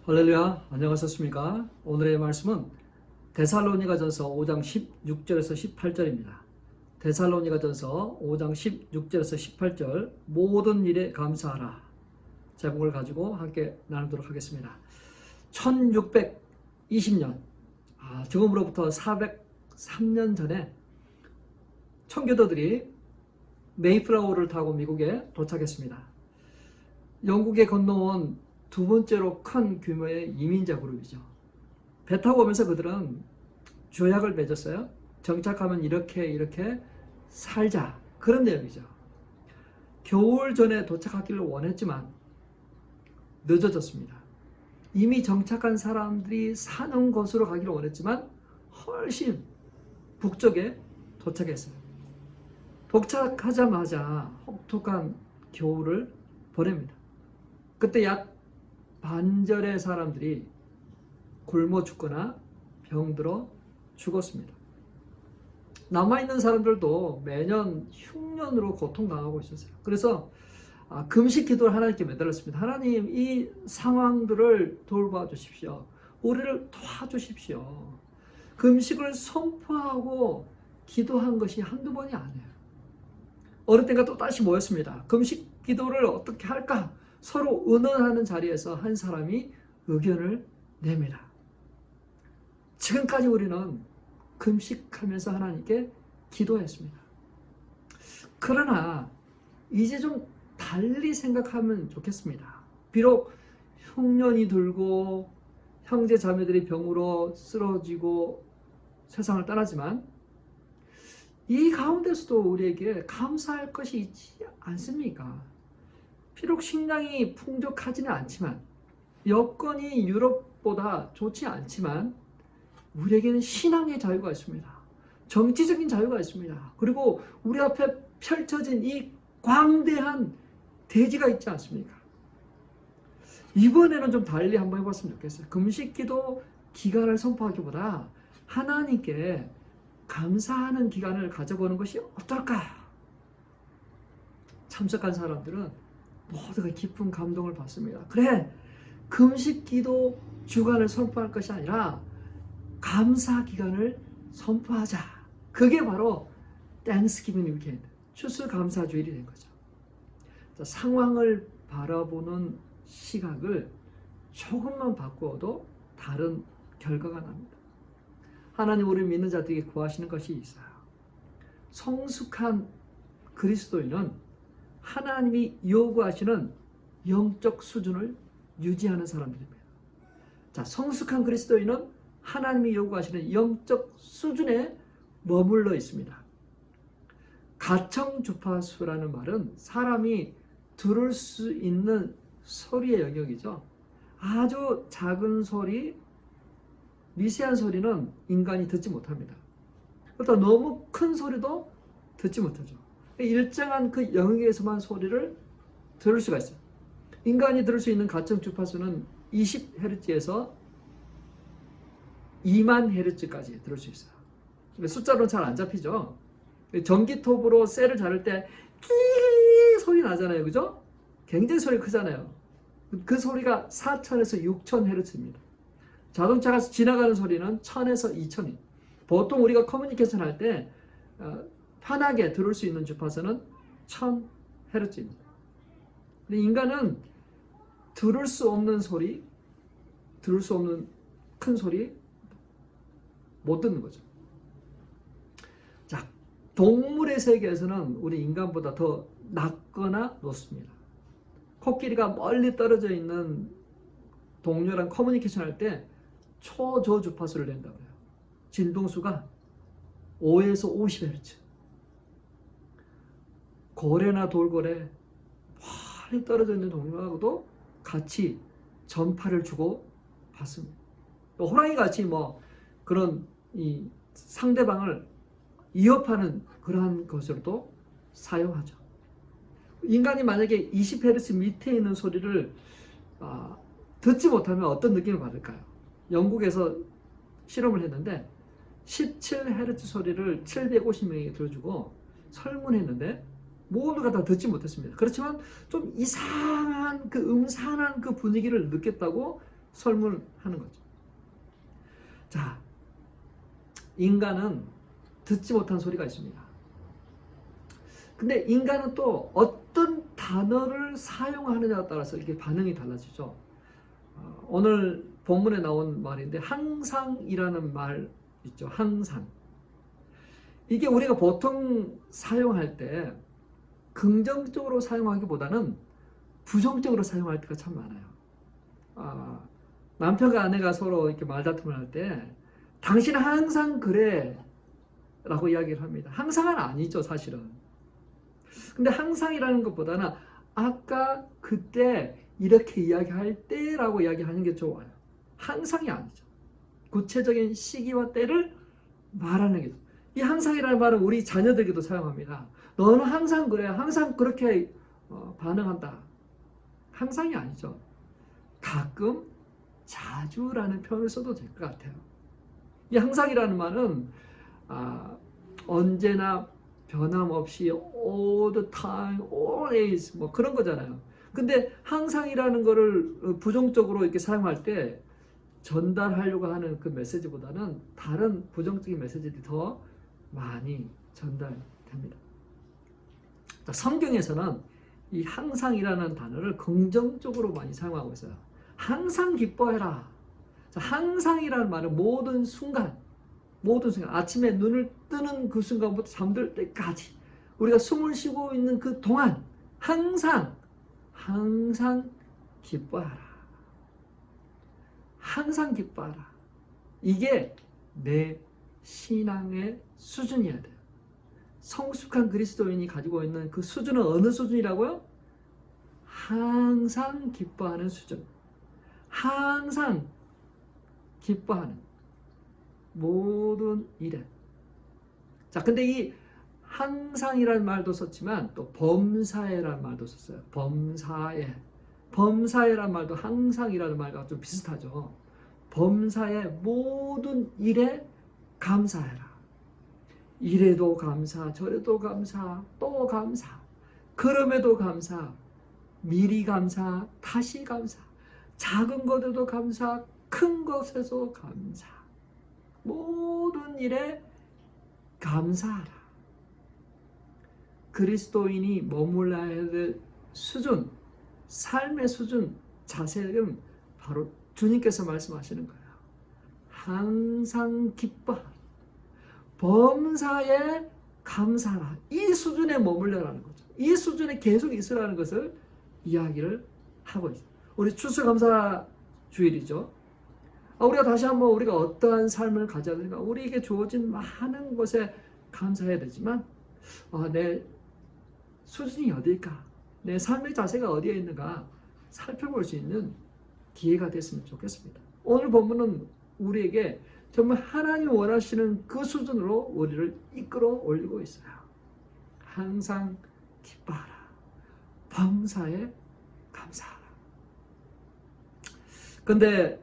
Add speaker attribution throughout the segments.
Speaker 1: 할렐루야, 안녕하셨습니까? 오늘의 말씀은 데살로니가전서 5장 16절에서 18절입니다. 데살로니가전서 5장 16절에서 18절 모든 일에 감사하라 제목을 가지고 함께 나누도록 하겠습니다. 1620년, 지금으로부터 403년 전에 청교도들이 메이플라워를 타고 미국에 도착했습니다. 영국에 건너온 두 번째로 큰 규모의 이민자 그룹이죠. 배 타고 오면서 그들은 조약을 맺었어요. 정착하면 이렇게 살자, 그런 내용이죠. 겨울 전에 도착하기를 원했지만 늦어졌습니다. 이미 정착한 사람들이 사는 곳으로 가기를 원했지만 훨씬 북쪽에 도착했어요. 도착하자마자 혹독한 겨울을 보냅니다. 그때 약 반절의 사람들이 굶어 죽거나 병들어 죽었습니다. 남아있는 사람들도 매년 흉년으로 고통당하고 있었어요. 그래서 금식 기도를 하나님께 매달렸습니다. 하나님, 이 상황들을 돌봐 주십시오. 우리를 도와주십시오. 금식을 선포하고 기도한 것이 한두 번이 아니에요. 어느 때가 또 다시 모였습니다. 금식 기도를 어떻게 할까? 서로 의논하는 자리에서 한 사람이 의견을 냅니다. 지금까지 우리는 금식하면서 하나님께 기도했습니다. 그러나 이제 좀 달리 생각하면 좋겠습니다. 비록 흉년이 들고 형제 자매들이 병으로 쓰러지고 세상을 떠나지만 이 가운데서도 우리에게 감사할 것이 있지 않습니까? 비록 식량이 풍족하지는 않지만, 여건이 유럽보다 좋지 않지만 우리에게는 신앙의 자유가 있습니다. 정치적인 자유가 있습니다. 그리고 우리 앞에 펼쳐진 이 광대한 대지가 있지 않습니까? 이번에는 좀 달리 한번 해봤으면 좋겠어요. 금식기도 기간을 선포하기보다 하나님께 감사하는 기간을 가져보는 것이 어떨까? 참석한 사람들은 모두가 깊은 감동을 받습니다. 그래, 금식기도 주간을 선포할 것이 아니라 감사 기간을 선포하자. 그게 바로 Thanksgiving Weekend, 추수감사주일이 된 거죠. 자, 상황을 바라보는 시각을 조금만 바꾸어도 다른 결과가 납니다. 하나님, 우리 믿는 자들에게 구하시는 것이 있어요. 성숙한 그리스도인은 하나님이 요구하시는 영적 수준을 유지하는 사람들입니다. 자, 성숙한 그리스도인은 하나님이 요구하시는 영적 수준에 머물러 있습니다. 가청주파수라는 말은 사람이 들을 수 있는 소리의 영역이죠. 아주 작은 소리, 미세한 소리는 인간이 듣지 못합니다. 그렇다 너무 큰 소리도 듣지 못하죠. 일정한 그 영역에서만 소리를 들을 수가 있어요. 인간이 들을 수 있는 가청 주파수는 20Hz에서 20,000Hz까지 들을 수 있어요. 숫자로 잘 안 잡히죠. 전기톱으로 셀을 자를 때 끼 소리 나잖아요, 그죠? 굉장히 소리 크잖아요. 그 소리가 4,000에서 6,000Hz입니다. 자동차가 지나가는 소리는 1,000에서 2,000이. 보통 우리가 커뮤니케이션 할 때 편하게 들을 수 있는 주파수는 1000Hz입니다. 근데 인간은 들을 수 없는 소리, 들을 수 없는 큰 소리 못 듣는 거죠. 자, 동물의 세계에서는 우리 인간보다 더 낮거나 높습니다. 코끼리가 멀리 떨어져 있는 동료랑 커뮤니케이션 할 때 초저 주파수를 낸다고 해요. 진동수가 5에서 50Hz. 고래나 돌고래, 멀리 떨어져 있는 동료하고도 같이 전파를 주고 받습니다. 또 호랑이 같이 그런 이 상대방을 위협하는 그러한 것으로도 사용하죠. 인간이 만약에 20Hz 밑에 있는 소리를 듣지 못하면 어떤 느낌을 받을까요? 영국에서 실험을 했는데 17Hz 소리를 750명에게 들어주고 설문했는데 모두가 다 듣지 못했습니다. 그렇지만 좀 이상한 그 음산한 그 분위기를 느꼈다고 설문하는 거죠. 자, 인간은 듣지 못한 소리가 있습니다. 근데 인간은 또 어떤 단어를 사용하느냐에 따라서 이게 반응이 달라지죠. 오늘 본문에 나온 말인데 항상이라는 말 있죠. 항상. 이게 우리가 보통 사용할 때 긍정적으로 사용하기보다는 부정적으로 사용할 때가 참 많아요. 남편과 아내가 서로 이렇게 말다툼을 할 때 당신은 항상 그래 라고 이야기를 합니다. 항상은 아니죠, 사실은. 근데 항상이라는 것보다는 아까 그때 이렇게 이야기할 때라고 이야기하는 게 좋아요. 항상이 아니죠. 구체적인 시기와 때를 말하는 게 좋아요. 이 항상이라는 말은 우리 자녀들에게도 사용합니다. 너는 항상 그래. 항상 그렇게 반응한다. 항상이 아니죠. 가끔, 자주라는 표현을 써도 될 것 같아요. 이 항상이라는 말은 언제나 변함없이 all the time, always 뭐 그런 거잖아요. 근데 항상이라는 거를 부정적으로 이렇게 사용할 때 전달하려고 하는 그 메시지보다는 다른 부정적인 메시지들이 더 많이 전달됩니다. 성경에서는 이 항상이라는 단어를 긍정적으로 많이 사용하고 있어요. 항상 기뻐해라. 항상이라는 말은 모든 순간, 아침에 눈을 뜨는 그 순간부터 잠들 때까지 우리가 숨을 쉬고 있는 그 동안 항상 기뻐하라. 항상 기뻐하라. 이게 내 신앙의 수준이어야 돼요. 성숙한 그리스도인이 가지고 있는 그 수준은 어느 수준이라고요? 항상 기뻐하는 수준. 항상 기뻐하는 모든 일에. 자, 근데 이 항상이라는 말도 썼지만 또 범사에라는 말도 썼어요. 범사에라는 말도 항상이라는 말과 좀 비슷하죠. 범사에 모든 일에 감사해라. 이래도 감사, 저래도 감사, 또 감사, 그럼에도 감사, 미리 감사, 다시 감사, 작은 것에도 감사, 큰 것에도 감사, 모든 일에 감사하라. 그리스도인이 머물러야 될 수준, 삶의 수준, 자세는 바로 주님께서 말씀하시는 거예요. 항상 기뻐하라. 범사에 감사하라. 이 수준에 머물러라는 거죠. 이 수준에 계속 있으라는 것을 이야기를 하고 있어요. 우리 추수감사 주일이죠. 우리가 다시 한번 우리가 어떠한 삶을 가져야 되는가, 우리에게 주어진 많은 것에 감사해야 되지만 내 수준이 어딜까, 내 삶의 자세가 어디에 있는가 살펴볼 수 있는 기회가 됐으면 좋겠습니다. 오늘 본문은 우리에게 정말 하나님 원하시는 그 수준으로 우리를 이끌어 올리고 있어요. 항상 기뻐하라. 범사에 감사하라. 근데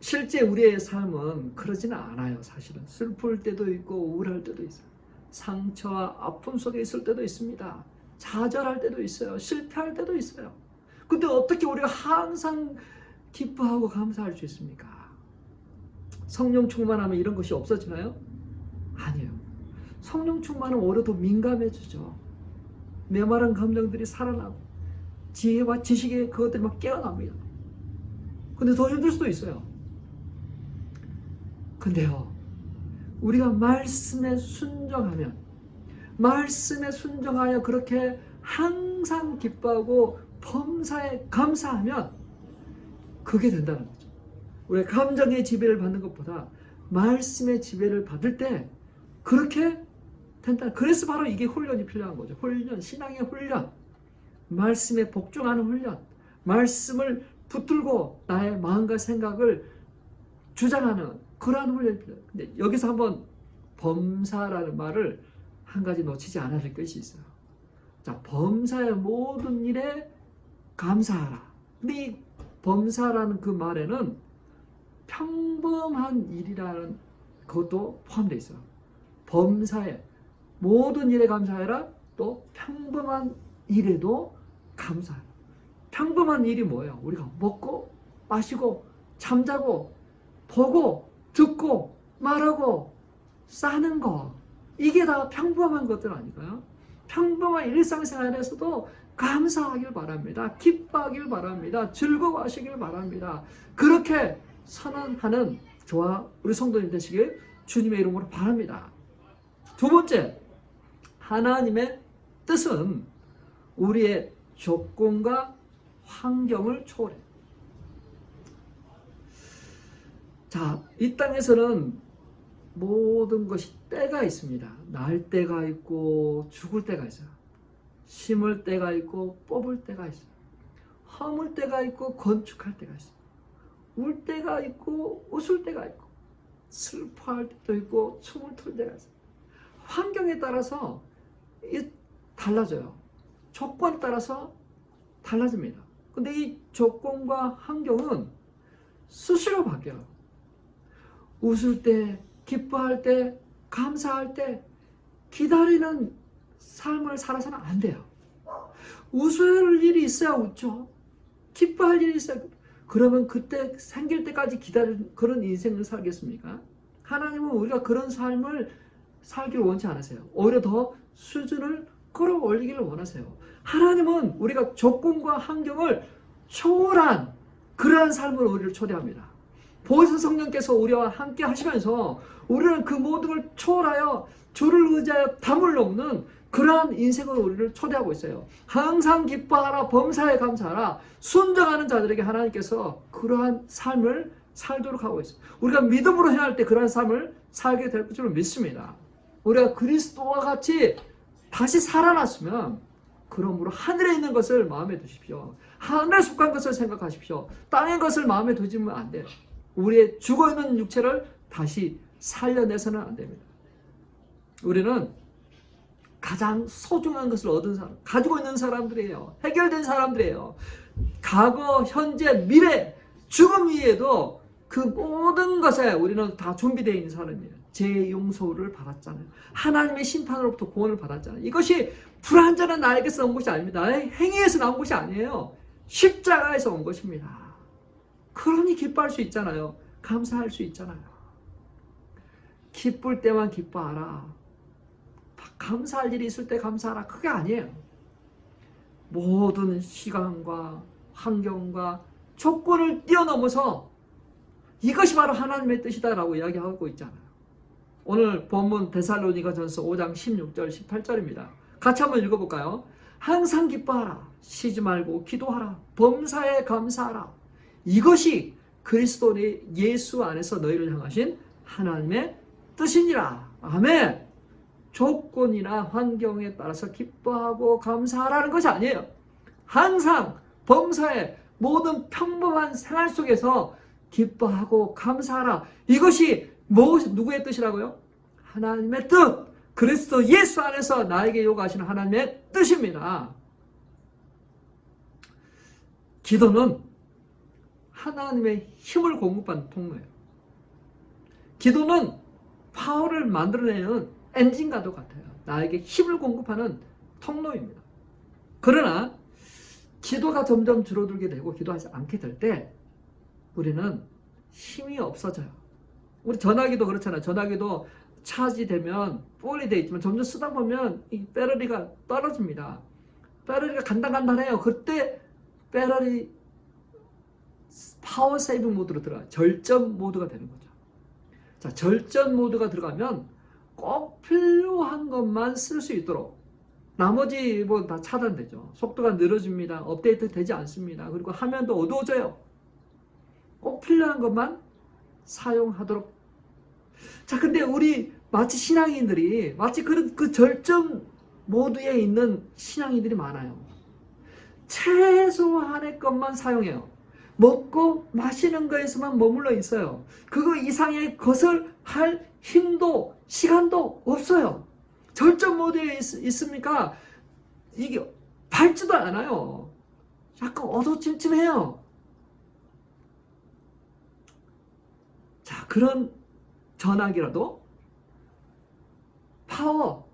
Speaker 1: 실제 우리의 삶은 그러지는 않아요. 사실은 슬플 때도 있고 우울할 때도 있어요. 상처와 아픔 속에 있을 때도 있습니다. 좌절할 때도 있어요. 실패할 때도 있어요. 근데 어떻게 우리가 항상 기뻐하고 감사할 수 있습니까? 성령 충만하면 이런 것이 없어지나요? 아니에요. 성령 충만은 오히려 더 민감해지죠. 메마른 감정들이 살아나고 지혜와 지식의 그것들이 막 깨어납니다. 근데 더 힘들 수도 있어요. 근데요, 우리가 말씀에 순종하면, 말씀에 순종하여 그렇게 항상 기뻐하고 범사에 감사하면 그게 된다는 거죠. 우리가 감정의 지배를 받는 것보다 말씀의 지배를 받을 때 그렇게 된다. 그래서 바로 이게 훈련이 필요한 거죠. 훈련, 신앙의 훈련, 말씀에 복종하는 훈련, 말씀을 붙들고 나의 마음과 생각을 주장하는 그러한 훈련이 필요해요. 근데 여기서 한번 범사라는 말을 한 가지 놓치지 않아야 될 것이 있어요. 자, 범사의 모든 일에 감사하라. 근데 이 범사라는 그 말에는 평범한 일이라는 것도 포함되어 있어요. 범사에 모든 일에 감사해라. 또 평범한 일에도 감사해라. 평범한 일이 뭐예요? 우리가 먹고 마시고 잠자고 보고 듣고 말하고 사는 거, 이게 다 평범한 것들 아닐까요? 평범한 일상생활에서도 감사하길 바랍니다. 기뻐하길 바랍니다. 즐거워하시길 바랍니다. 그렇게 선언하는 저와 우리 성도님 되시길 주님의 이름으로 바랍니다. 두 번째, 하나님의 뜻은 우리의 조건과 환경을 초월해요. 자, 이 땅에서는 모든 것이 때가 있습니다. 날 때가 있고 죽을 때가 있어요. 심을 때가 있고 뽑을 때가 있어요. 허물 때가 있고 건축할 때가 있어요. 울 때가 있고 웃을 때가 있고 슬퍼할 때도 있고 춤을 틀 때가 있어요. 환경에 따라서 달라져요. 조건에 따라서 달라집니다. 근데 이 조건과 환경은 수시로 바뀌어요. 웃을 때, 기뻐할 때, 감사할 때 기다리는 삶을 살아서는 안 돼요. 웃을 일이 있어야 웃죠. 기뻐할 일이 있어야. 그러면 그때 생길 때까지 기다리는 그런 인생을 살겠습니까? 하나님은 우리가 그런 삶을 살기를 원치 않으세요. 오히려 더 수준을 끌어올리기를 원하세요. 하나님은 우리가 조건과 환경을 초월한 그러한 삶을 우리를 초대합니다. 보혜사 성령께서 우리와 함께 하시면서 우리는 그 모든 걸 초월하여 주를 의지하여 담을 놓는 그러한 인생으로 우리를 초대하고 있어요. 항상 기뻐하라, 범사에 감사하라, 순종하는 자들에게 하나님께서 그러한 삶을 살도록 하고 있어요. 우리가 믿음으로 행할 때 그러한 삶을 살게 될 줄로 믿습니다. 우리가 그리스도와 같이 다시 살아났으면 그러므로 하늘에 있는 것을 마음에 두십시오. 하늘에 속한 것을 생각하십시오. 땅의 것을 마음에 두시면 안 돼요. 우리의 죽어있는 육체를 다시 살려내서는 안 됩니다. 우리는 가장 소중한 것을 얻은 사람, 가지고 있는 사람들이에요. 해결된 사람들이에요. 과거, 현재, 미래, 죽음 위에도 그 모든 것에 우리는 다 준비되어 있는 사람이에요. 재용서를 받았잖아요. 하나님의 심판으로부터 구원을 받았잖아요. 이것이 불완전한 나에게서 온 것이 아닙니다. 나의 행위에서 나온 것이 아니에요. 십자가에서 온 것입니다. 그러니 기뻐할 수 있잖아요. 감사할 수 있잖아요. 기쁠 때만 기뻐하라. 감사할 일이 있을 때 감사하라. 그게 아니에요. 모든 시간과 환경과 조건을 뛰어넘어서 이것이 바로 하나님의 뜻이다라고 이야기하고 있잖아요. 오늘 본문 데살로니가전서 5장 16절 18절입니다. 같이 한번 읽어볼까요? 항상 기뻐하라. 쉬지 말고 기도하라. 범사에 감사하라. 이것이 그리스도의 예수 안에서 너희를 향하신 하나님의 뜻이니라. 아멘. 조건이나 환경에 따라서 기뻐하고 감사하라는 것이 아니에요. 항상 범사에 모든 평범한 생활 속에서 기뻐하고 감사하라. 이것이 누구의 뜻이라고요? 하나님의 뜻. 그리스도 예수 안에서 나에게 요구하시는 하나님의 뜻입니다. 기도는 하나님의 힘을 공급하는 통로예요. 기도는 파워를 만들어내는 엔진과도 같아요. 나에게 힘을 공급하는 통로입니다. 그러나 기도가 점점 줄어들게 되고 기도하지 않게 될 때 우리는 힘이 없어져요. 우리 전화기도 그렇잖아요. 전화기도 차지되면 fully 돼 있지만 점점 쓰다 보면 이 배터리가 떨어집니다. 배터리가 간단해요. 그때 배터리 파워 세이빙 모드로 들어가요. 절전 모드가 되는 거죠. 자, 절전 모드가 들어가면 꼭 필요한 것만 쓸 수 있도록, 나머지 뭐 다 차단되죠. 속도가 느려집니다. 업데이트 되지 않습니다. 그리고 화면도 어두워져요. 꼭 필요한 것만 사용하도록. 자, 근데 우리 마치 신앙인들이 마치 그 절전 모드에 있는 신앙인들이 많아요. 최소한의 것만 사용해요. 먹고 마시는 거에서만 머물러 있어요. 그거 이상의 것을 할 힘도 시간도 없어요. 절전 모드에 있으니까 이게 밝지도 않아요. 약간 어두침침해요. 자, 그런 전화기라도 파워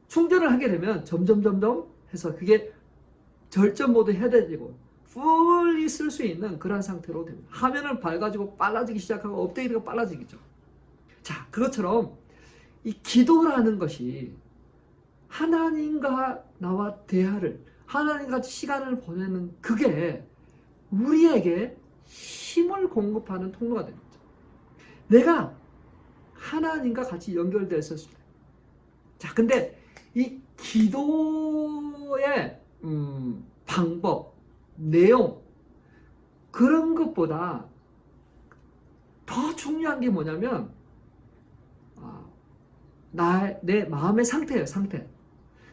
Speaker 1: 충전을 하게 되면 점점 해서 그게 절전 모드 해야 되고 fully 쓸 수 있는 그런 상태로 됩니다. 화면은 밝아지고 빨라지기 시작하고 업데이트가 빨라지겠죠. 자, 그것처럼 이 기도라는 것이 하나님과 나와 대화를, 하나님과 시간을 보내는 그게 우리에게 힘을 공급하는 통로가 되는 거죠. 내가 하나님과 같이 연결되어 있었을 때. 자, 근데 이 기도의 방법, 내용, 그런 것보다 더 중요한 게 뭐냐면 내 마음의 상태예요. 상태.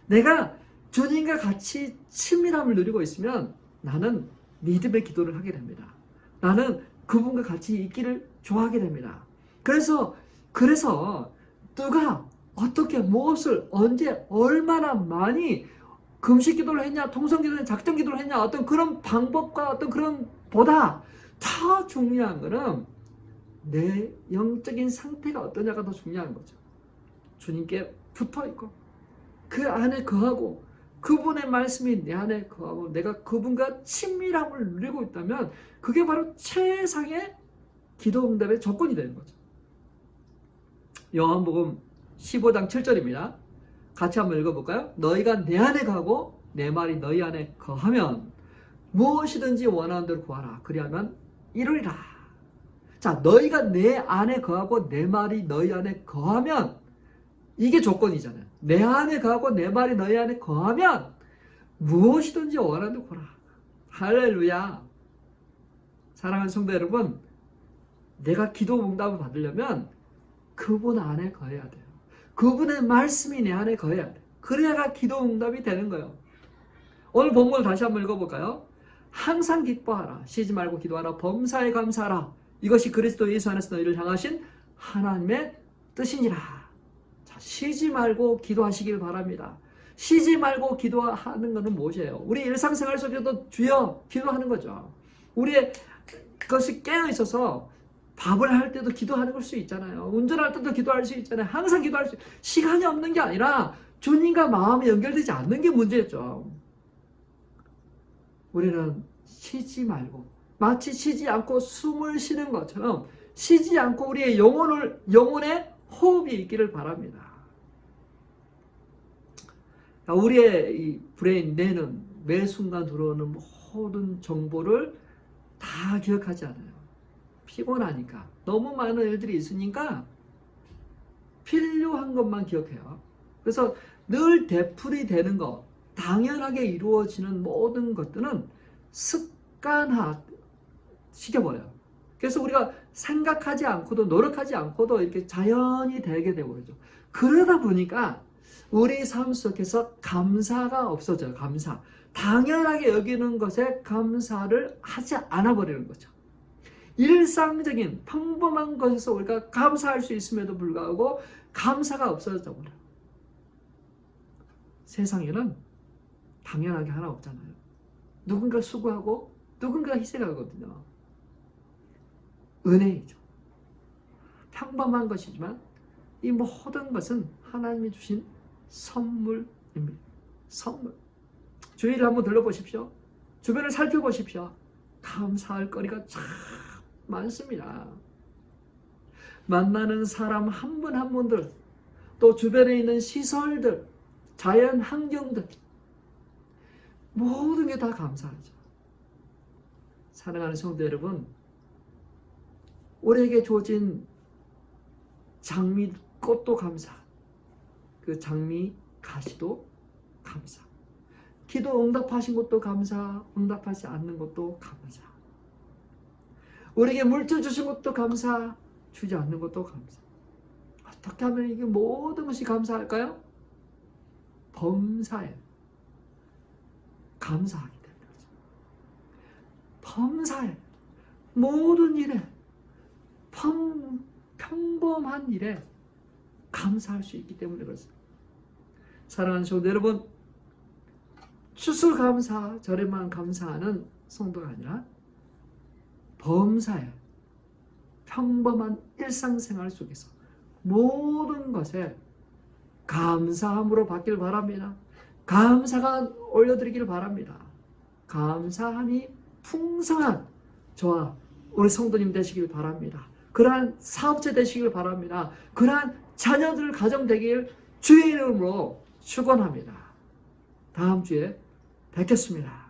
Speaker 1: 내가 주님과 같이 친밀함을 누리고 있으면 나는 믿음의 기도를 하게 됩니다. 나는 그분과 같이 있기를 좋아하게 됩니다. 그래서 누가 어떻게 무엇을 언제 얼마나 많이 금식 기도를 했냐, 통성 기도를 했냐, 작정 기도를 했냐, 어떤 그런 방법과 어떤 그런 보다 더 중요한 거는 내 영적인 상태가 어떠냐가 더 중요한 거죠. 주님께 붙어 있고 그 안에 거하고 그분의 말씀이 내 안에 거하고 내가 그분과 친밀함을 누리고 있다면 그게 바로 최상의 기도 응답의 조건이 되는 거죠. 요한복음 15장 7절입니다. 같이 한번 읽어볼까요? 너희가 내 안에 거하고 내 말이 너희 안에 거하면 무엇이든지 원하는 대로 구하라. 그리하면 이루리라. 자, 너희가 내 안에 거하고 내 말이 너희 안에 거하면 이게 조건이잖아요. 내 안에 거하고 내 말이 너희 안에 거하면 무엇이든지 원하는 대로 구하라. 할렐루야. 사랑하는 성도 여러분, 내가 기도 응답을 받으려면 그분 안에 거해야 돼요. 그분의 말씀이 내 안에 거해야 돼요. 그래야 기도 응답이 되는 거예요. 오늘 본문을 다시 한번 읽어볼까요? 항상 기뻐하라. 쉬지 말고 기도하라. 범사에 감사하라. 이것이 그리스도 예수 안에서 너희를 향하신 하나님의 뜻이니라. 자, 쉬지 말고 기도하시길 바랍니다. 쉬지 말고 기도하는 것은 무엇이에요? 우리 일상생활 속에도 주여 기도하는 거죠. 우리의 그것이 깨어있어서 밥을 할 때도 기도하는 걸 수 있잖아요. 운전할 때도 기도할 수 있잖아요. 항상 기도할 수 있어요. 시간이 없는 게 아니라 주님과 마음이 연결되지 않는 게 문제였죠. 우리는 쉬지 말고 마치 쉬지 않고 숨을 쉬는 것처럼 쉬지 않고 우리의 영혼의 호흡이 있기를 바랍니다. 우리의 이 브레인, 뇌는 매 순간 들어오는 모든 정보를 다 기억하지 않아요. 피곤하니까. 너무 많은 일들이 있으니까 필요한 것만 기억해요. 그래서 늘 되풀이 되는 것, 당연하게 이루어지는 모든 것들은 습관화 시켜버려요. 그래서 우리가 생각하지 않고도 노력하지 않고도 이렇게 자연히 되게 되고 그러죠. 그러다 보니까 우리 삶 속에서 감사가 없어져요. 감사. 당연하게 여기는 것에 감사를 하지 않아 버리는 거죠. 일상적인 평범한 것에서 우리가 감사할 수 있음에도 불구하고 감사가 없어져 버려요. 세상에는 당연하게 하나 없잖아요. 누군가 수고하고 누군가 희생하거든요. 은혜이죠. 평범한 것이지만 이 모든 것은 하나님이 주신 선물입니다. 선물. 주위를 한번 둘러보십시오. 주변을 살펴보십시오. 감사할 거리가 참 많습니다. 만나는 사람 한 분 한 분들, 또 주변에 있는 시설들, 자연 환경들, 모든 게 다 감사하죠. 사랑하는 성도 여러분, 우리에게 주어진 장미꽃도 감사, 그 장미 가시도 감사, 기도 응답하신 것도 감사, 응답하지 않는 것도 감사, 우리에게 물질 주신 것도 감사, 주지 않는 것도 감사. 어떻게 하면 이게 모든 것이 감사할까요? 범사에 감사하기 때문이죠. 범사에 모든 일에 평범한 일에 감사할 수 있기 때문에 그렇습니다. 사랑하는 성도 여러분, 추수감사절에만 감사하는 성도가 아니라 범사에 평범한 일상생활 속에서 모든 것에 감사함으로 받길 바랍니다. 감사가 올려드리길 바랍니다. 감사함이 풍성한 저와 우리 성도님 되시길 바랍니다. 그러한 사업체 되시길 바랍니다. 그러한 자녀들 가정 되길 주의 이름으로 축원합니다. 다음 주에 뵙겠습니다.